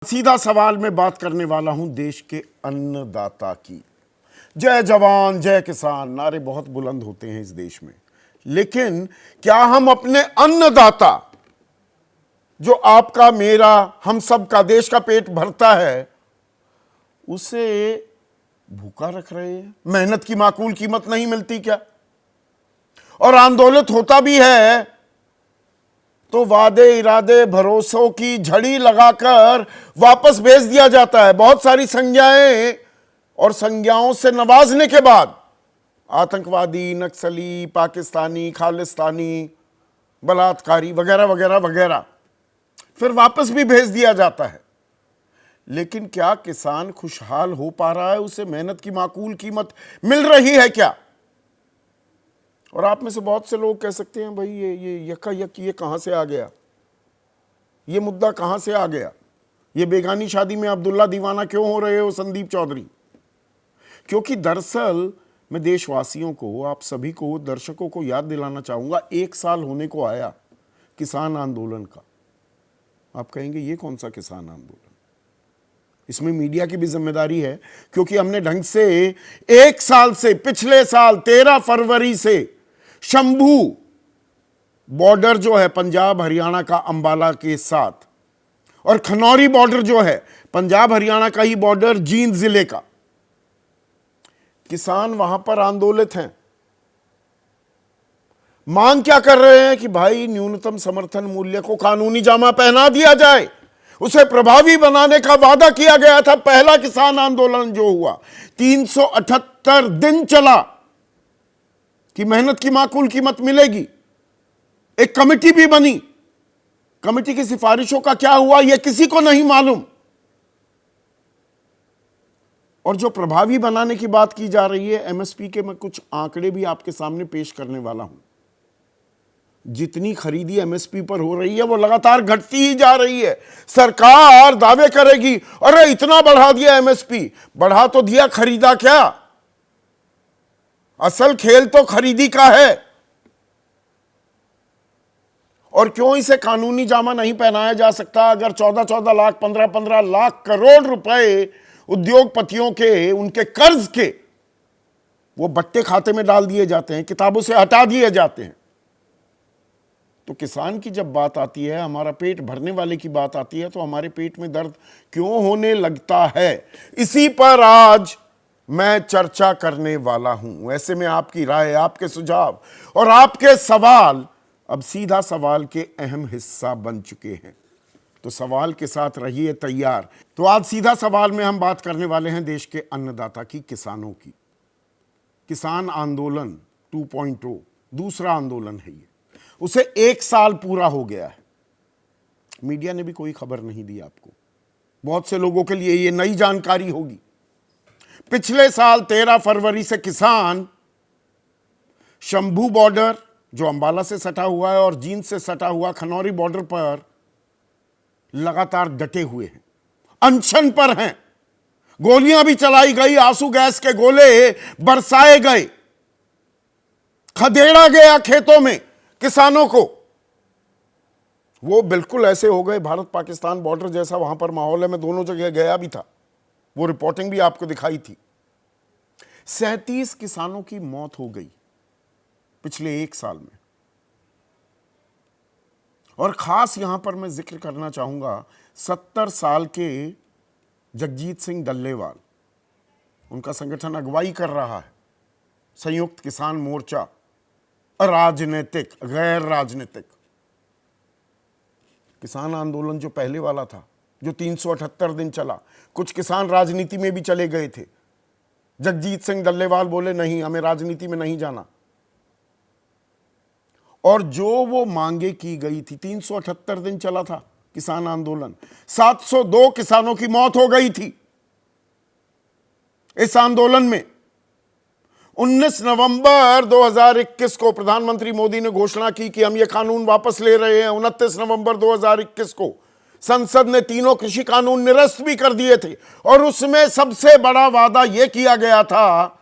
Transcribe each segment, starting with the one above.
सीधा सवाल में बात करने वाला हूं देश के अन्नदाता की। जय जवान जय किसान नारे बहुत बुलंद होते हैं इस देश में, लेकिन क्या हम अपने अन्नदाता, जो आपका मेरा हम सब का देश का पेट भरता है, उसे भूखा रख रहे हैं? मेहनत की माकूल कीमत नहीं मिलती क्या? और आंदोलित होता भी है तो वादे इरादे भरोसों की झड़ी लगाकर वापस भेज दिया जाता है। बहुत सारी संज्ञाएं और संज्ञाओं से नवाजने के बाद आतंकवादी, नक्सली, पाकिस्तानी, खालिस्तानी, बलात्कारी वगैरह वगैरह वगैरह फिर वापस भी भेज दिया जाता है। लेकिन क्या किसान खुशहाल हो पा रहा है? उसे मेहनत की माकूल कीमत मिल रही है क्या? और आप में से बहुत से लोग कह सकते हैं, भाई ये यकायक ये कहां से आ गया, ये मुद्दा कहां से आ गया, ये बेगानी शादी में अब्दुल्ला दीवाना क्यों हो रहे हो संदीप चौधरी? क्योंकि दरअसल मैं देशवासियों को, आप सभी को, दर्शकों को याद दिलाना चाहूंगा, 1 साल होने को आया किसान आंदोलन का। आप कहेंगे ये कौन सा किसान आंदोलन? इसमें मीडिया की भी जिम्मेदारी है, क्योंकि हमने ढंग से 1 साल से, पिछले साल 13 फरवरी से शंभू बॉर्डर जो है पंजाब हरियाणा का अंबाला के साथ, और खनौरी बॉर्डर जो है पंजाब हरियाणा का ही बॉर्डर जींद जिले का, किसान वहां पर आंदोलित हैं। मांग क्या कर रहे हैं कि भाई न्यूनतम समर्थन मूल्य को कानूनी जामा पहना दिया जाए, उसे प्रभावी बनाने का वादा किया गया था। पहला किसान आंदोलन जो हुआ 378 दिन चला कि मेहनत की माकूल कीमत मिलेगी। एक कमेटी भी बनी, कमेटी की सिफारिशों का क्या हुआ यह किसी को नहीं मालूम। और जो प्रभावी बनाने की बात की जा रही है, एमएसपी के मैं कुछ आंकड़े भी आपके सामने पेश करने वाला हूं। जितनी खरीदी एमएसपी पर हो रही है वो लगातार घटती ही जा रही है। सरकार दावे करेगी अरे इतना बढ़ा दिया एमएसपी, बढ़ा तो दिया, खरीदा क्या? असल खेल तो खरीदी का है। और क्यों इसे कानूनी जामा नहीं पहनाया जा सकता? अगर 14-14 लाख, 15-15 लाख करोड़ रुपए उद्योगपतियों के, उनके कर्ज के, वो बट्टे खाते में डाल दिए जाते हैं, किताबों से हटा दिए जाते हैं, तो किसान की जब बात आती है, हमारा पेट भरने वाले की बात आती है, तो हमारे पेट में दर्द क्यों होने लगता है? इसी पर आज मैं चर्चा करने वाला हूं। ऐसे में आपकी राय, आपके सुझाव और आपके सवाल अब सीधा सवाल के अहम हिस्सा बन चुके हैं। तो सवाल के साथ रहिए तैयार। तो आज सीधा सवाल में हम बात करने वाले हैं देश के अन्नदाता की, किसानों की। किसान आंदोलन 2.0 दूसरा आंदोलन है ये। उसे 1 साल पूरा हो गया है। मीडिया ने भी कोई खबर नहीं दी आपको। बहुत से लोगों के लिए ये नई जानकारी होगी। पिछले साल 13 फरवरी से किसान शंभू बॉर्डर जो अंबाला से सटा हुआ है और जींद से सटा हुआ खनौरी बॉर्डर पर लगातार डटे हुए हैं, अनशन पर हैं। गोलियां भी चलाई गई, आंसू गैस के गोले बरसाए गए, खदेड़ा गया खेतों में किसानों को। वो बिल्कुल ऐसे हो गए भारत पाकिस्तान बॉर्डर जैसा वहां पर माहौल है। मैं दोनों जगह गया भी था, वो रिपोर्टिंग भी आपको दिखाई थी। 37 किसानों की मौत हो गई पिछले 1 साल में। और खास यहां पर मैं जिक्र करना चाहूंगा 70 साल के जगजीत सिंह डल्लेवाल, उनका संगठन अगुवाई कर रहा है संयुक्त किसान मोर्चा, अराजनीतिक, गैर राजनीतिक किसान आंदोलन जो पहले वाला था, जो 378 दिन चला। कुछ किसान राजनीति में भी चले गए थे। जगजीत सिंह डल्लेवाल बोले नहीं, हमें राजनीति में नहीं जाना। और जो वो मांगे की गई थी, 378 दिन चला था किसान आंदोलन, 702 किसानों की मौत हो गई थी इस आंदोलन में। 19 नवंबर 2021 को प्रधानमंत्री मोदी ने घोषणा की कि हम ये कानून वापस ले रहे हैं। 29 नवंबर 2021 को संसद ने तीनों कृषि कानून निरस्त भी कर दिए थे, और उसमें सबसे बड़ा वादा यह किया गया था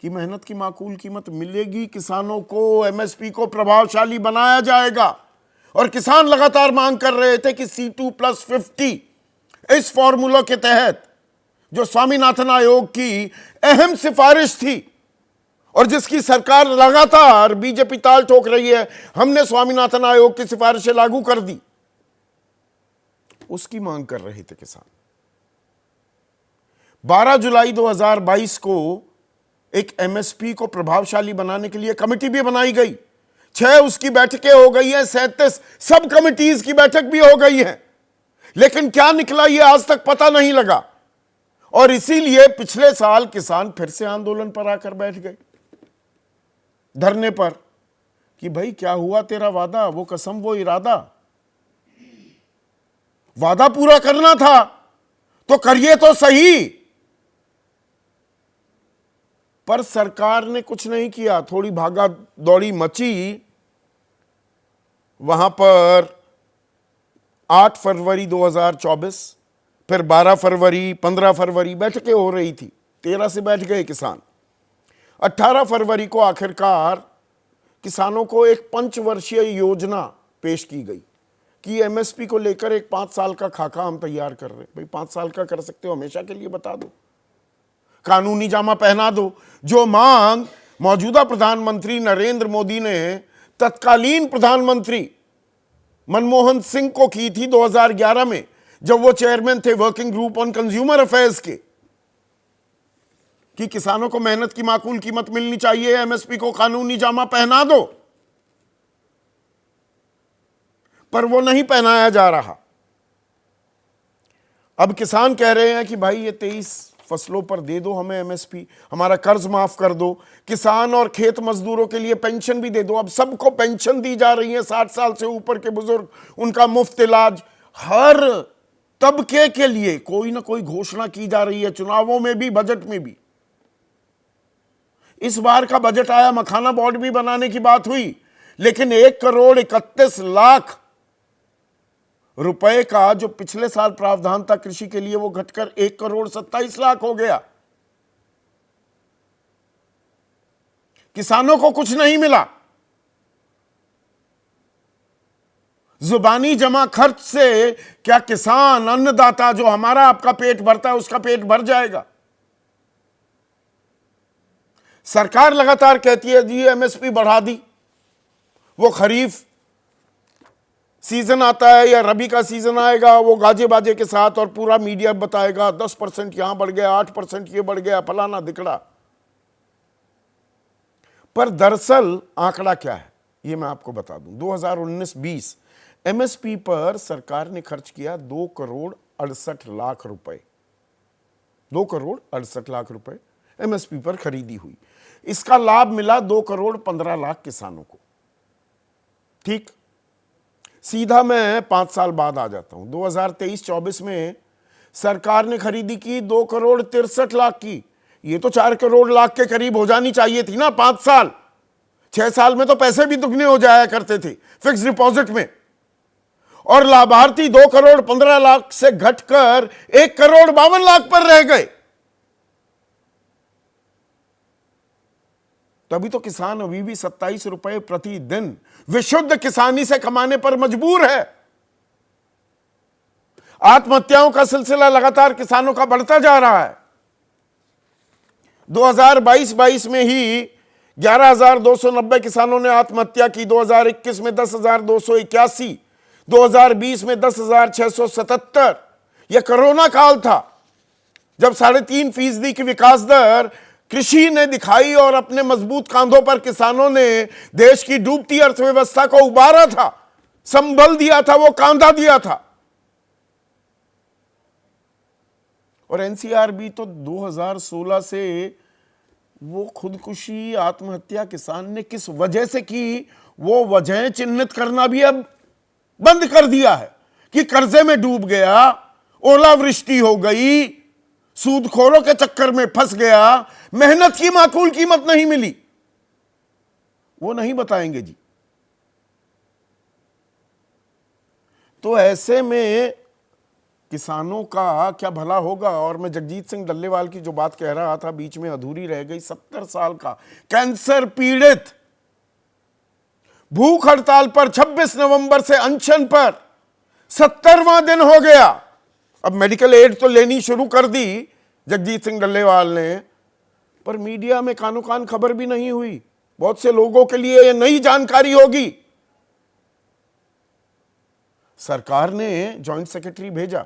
कि मेहनत की माकूल कीमत मिलेगी किसानों को, एमएसपी को प्रभावशाली बनाया जाएगा। और किसान लगातार मांग कर रहे थे कि C2+50 इस फॉर्मूला के तहत जो स्वामीनाथन आयोग की अहम सिफारिश थी और जिसकी सरकार लगातार बीजेपी ताल ठोक रही है, हमने स्वामीनाथन आयोग की सिफारिशें लागू कर दी, उसकी मांग कर रहे थे किसान। 12 जुलाई 2022 को एक एमएसपी को प्रभावशाली बनाने के लिए कमेटी भी बनाई गई। 6 उसकी बैठकें हो गई हैं, 37 सब कमिटीज की बैठक भी हो गई है, लेकिन क्या निकला यह आज तक पता नहीं लगा। और इसीलिए पिछले साल किसान फिर से आंदोलन पर आकर बैठ गए, धरने पर, कि भाई क्या हुआ तेरा वादा, वो कसम वो इरादा, वादा पूरा करना था तो करिए तो सही। पर सरकार ने कुछ नहीं किया, थोड़ी भागा दौड़ी मची। वहां पर 8 फरवरी 2024, फिर 12 फरवरी, 15 फरवरी बैठकें हो रही थी। 13 से बैठ गए किसान। 18 फरवरी को आखिरकार किसानों को एक 5 वर्षीय योजना पेश की गई कि एमएसपी को लेकर एक 5 साल का खाका हम तैयार कर रहे हैं। भाई 5 साल का कर सकते हो, हमेशा के लिए बता दो, कानूनी जामा पहना दो। जो मांग मौजूदा प्रधानमंत्री नरेंद्र मोदी ने तत्कालीन प्रधानमंत्री मनमोहन सिंह को की थी 2011 में, जब वो चेयरमैन थे working group on consumer affairs के, कि किसानों को मेहनत की माकूल कीमत मिलनी चाहिए, एमएसपी को कानूनी जामा पहना दो। पर वो नहीं पहनाया जा रहा। अब किसान कह रहे हैं कि भाई ये 23 फसलों पर दे दो हमें एमएसपी, हमारा कर्ज माफ कर दो, किसान और खेत मजदूरों के लिए पेंशन भी दे दो। अब सबको पेंशन दी जा रही है, 60 साल से ऊपर के बुजुर्ग, उनका मुफ्त इलाज, हर तबके के लिए कोई ना कोई घोषणा की जा रही है, चुनावों में भी, बजट में भी। इस बार का बजट आया, मखाना बोर्ड भी बनाने की बात हुई, लेकिन 1,31,00,000 रुपए का जो पिछले साल प्रावधान था कृषि के लिए, वो घटकर 1,27,00,000 हो गया। किसानों को कुछ नहीं मिला। जुबानी जमा खर्च से क्या किसान, अन्नदाता, जो हमारा आपका पेट भरता है, उसका पेट भर जाएगा? सरकार लगातार कहती है जी एमएसपी बढ़ा दी, वो खरीफ सीजन आता है या रबी का सीजन आएगा, वो गाजे बाजे के साथ और पूरा मीडिया बताएगा 10% यहां बढ़ गया, 8% ये बढ़ गया, फलाना दिखड़ा। पर दरअसल आंकड़ा क्या है ये मैं आपको बता दूं। 2019-20 एमएसपी पर सरकार ने खर्च किया 2,68,00,000 रुपए। 2,68,00,000 रुपए एमएसपी पर खरीदी हुई। इसका लाभ मिला 2,15,00,000 किसानों को। ठीक, सीधा मैं 5 साल बाद आ जाता हूं। 2023-24 में सरकार ने खरीदी की 2,63,00,000 की। ये तो 4,00,00,000 के करीब हो जानी चाहिए थी ना 5 साल। 6 साल में तो पैसे भी दुगने हो जाया करते थे फिक्स डिपॉजिट में। और लाभार्थी 2,15,00,000 से घटकर 1,52,00,000 पर रह गए। तभी तो किसान अभी भी 27 रुपए प्रतिदिन विशुद्ध किसानी से कमाने पर मजबूर है। आत्महत्याओं का सिलसिला लगातार किसानों का बढ़ता जा रहा है। 2022-22 में ही 11,290 किसानों ने आत्महत्या की, 2021 में 10,281, 2020 में 10,677। यह कोरोना काल था जब 3.5% की विकास दर कृषि ने दिखाई और अपने मजबूत कांधों पर किसानों ने देश की डूबती अर्थव्यवस्था को उबारा था, संभल दिया था, वो कांधा दिया था। और एनसीआरबी तो 2016 से वो खुदकुशी, आत्महत्या किसान ने किस वजह से की, वो वजह चिन्हित करना भी अब बंद कर दिया है कि कर्जे में डूब गया, ओलावृष्टि हो गई, सूदखोरों के चक्कर में फंस गया, मेहनत की माकूल कीमत नहीं मिली, वो नहीं बताएंगे जी। तो ऐसे में किसानों का क्या भला होगा। और मैं जगजीत सिंह डल्लेवाल की जो बात कह रहा था, बीच में अधूरी रह गई। 70 साल का कैंसर पीड़ित भूख हड़ताल पर 26 नवंबर से अनशन पर 70वां दिन हो गया। अब मेडिकल एड तो लेनी शुरू कर दी जगजीत सिंह डल्लेवाल ने, पर मीडिया में कानो कान खबर भी नहीं हुई। बहुत से लोगों के लिए यह नई जानकारी होगी। सरकार ने जॉइंट सेक्रेटरी भेजा,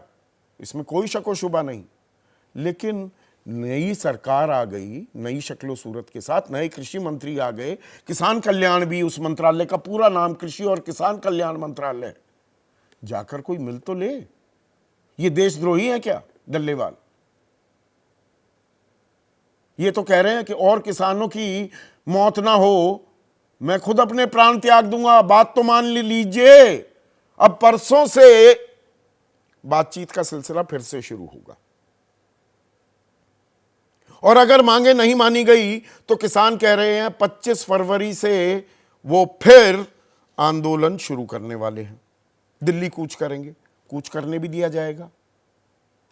इसमें कोई शक व शुबा नहीं, लेकिन नई सरकार आ गई, नई शक्लो सूरत के साथ, नए कृषि मंत्री आ गए, किसान कल्याण भी, उस मंत्रालय का पूरा नाम कृषि और किसान कल्याण मंत्रालय, जाकर कोई मिल तो ले। ये देशद्रोही है क्या डल्लेवाल? ये तो कह रहे हैं कि और किसानों की मौत ना हो, मैं खुद अपने प्राण त्याग दूंगा। बात तो मान लीजिए, अब परसों से बातचीत का सिलसिला फिर से शुरू होगा, और अगर मांगे नहीं मानी गई तो किसान कह रहे हैं 25 फरवरी से वो फिर आंदोलन शुरू करने वाले हैं। दिल्ली कूच करेंगे, कूच करने भी दिया जाएगा,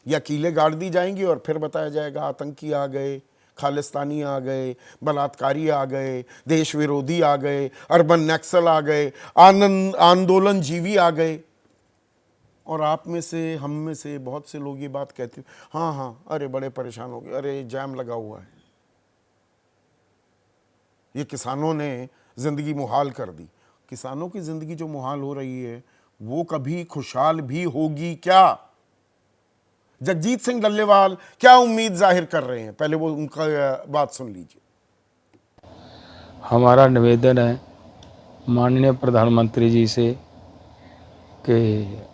या कीलें गाड़ दी जाएंगी और फिर बताया जाएगा आतंकी आ गए, खालिस्तानी आ गए, बलात्कारी आ गए, देश विरोधी आ गए, अर्बन नक्सल आ गए, आंदोलन जीवी आ गए। और आप में से, हम में से बहुत से लोग ये बात कहते हैं, हाँ हाँ अरे बड़े परेशान हो गए, अरे जैम लगा हुआ है। ये किसानों ने जिंदगी मुहाल कर दी। किसानों की जिंदगी जो मुहाल हो रही है वो कभी खुशहाल भी होगी क्या? जगजीत सिंह डल्लेवाल क्या उम्मीद जाहिर कर रहे हैं, पहले वो उनका बात सुन लीजिए। हमारा निवेदन है माननीय प्रधानमंत्री जी से कि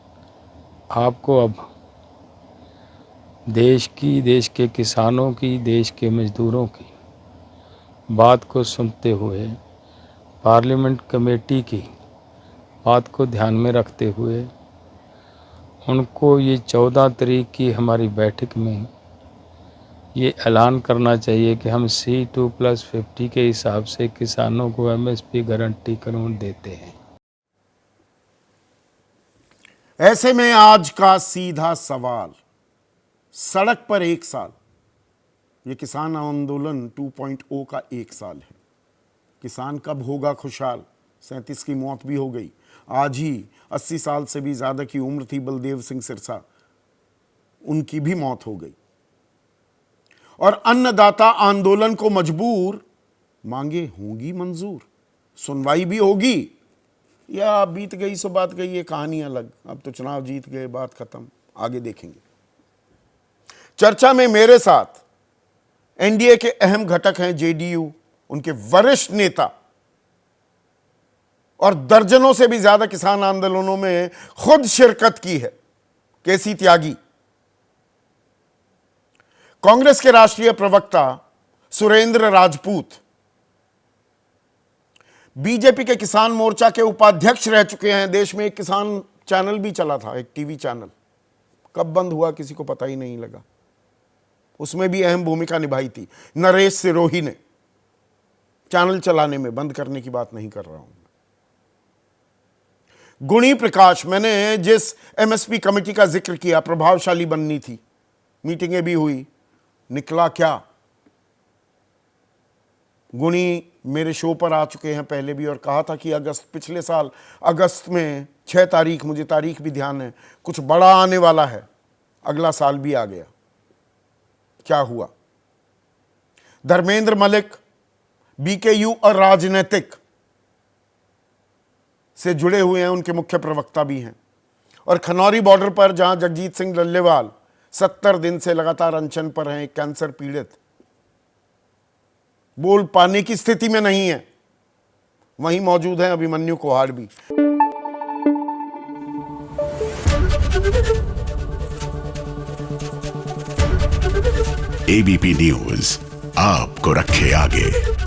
आपको अब देश की, देश के किसानों की, देश के मजदूरों की बात को सुनते हुए, पार्लियामेंट कमेटी की बात को ध्यान में रखते हुए उनको ये 14 तारीख की हमारी बैठक में ये ऐलान करना चाहिए कि हम C2+50 के हिसाब से किसानों को MSP गारंटी कानून देते हैं। ऐसे में आज का सीधा सवाल, सड़क पर 1 साल, ये किसान आंदोलन 2.0 का 1 साल है। किसान कब होगा खुशहाल? 37 की मौत भी हो गई। आज ही 80 साल से भी ज्यादा की उम्र थी बलदेव सिंह सिरसा, उनकी भी मौत हो गई। और अन्नदाता आंदोलन को मजबूर, मांगे होंगी मंजूर, सुनवाई भी होगी, या बीत गई सो बात गई, ये कहानी अलग। अब तो चुनाव जीत गए, बात खत्म, आगे देखेंगे। चर्चा में मेरे साथ एनडीए के अहम घटक हैं जेडीयू, उनके वरिष्ठ नेता, और दर्जनों से भी ज्यादा किसान आंदोलनों में खुद शिरकत की है, केसी त्यागी। कांग्रेस के राष्ट्रीय प्रवक्ता सुरेंद्र राजपूत, बीजेपी के किसान मोर्चा के उपाध्यक्ष रह चुके हैं। देश में एक किसान चैनल भी चला था, एक टीवी चैनल, कब बंद हुआ किसी को पता ही नहीं लगा, उसमें भी अहम भूमिका निभाई थी नरेश सिरोही ने। चैनल चलाने में, बंद करने की बात नहीं कर रहा हूं। गुणी प्रकाश, मैंने जिस एमएसपी कमेटी का जिक्र किया, प्रभावशाली बननी थी, मीटिंगें भी हुई, निकला क्या? गुणी मेरे शो पर आ चुके हैं पहले भी, और कहा था कि पिछले साल अगस्त में 6 तारीख, मुझे तारीख भी ध्यान है, कुछ बड़ा आने वाला है। अगला साल भी आ गया, क्या हुआ? धर्मेंद्र मलिक, बीकेयू और राजनीतिक से जुड़े हुए हैं, उनके मुख्य प्रवक्ता भी हैं। और खनौरी बॉर्डर पर जहां जगजीत सिंह डल्लेवाल 70 दिन से लगातार अनशन पर हैं, कैंसर पीड़ित, बोल पाने की स्थिति में नहीं है, वहीं मौजूद है अभिमन्यु कोहाड़ भी। एबीपी न्यूज आपको रखे आगे।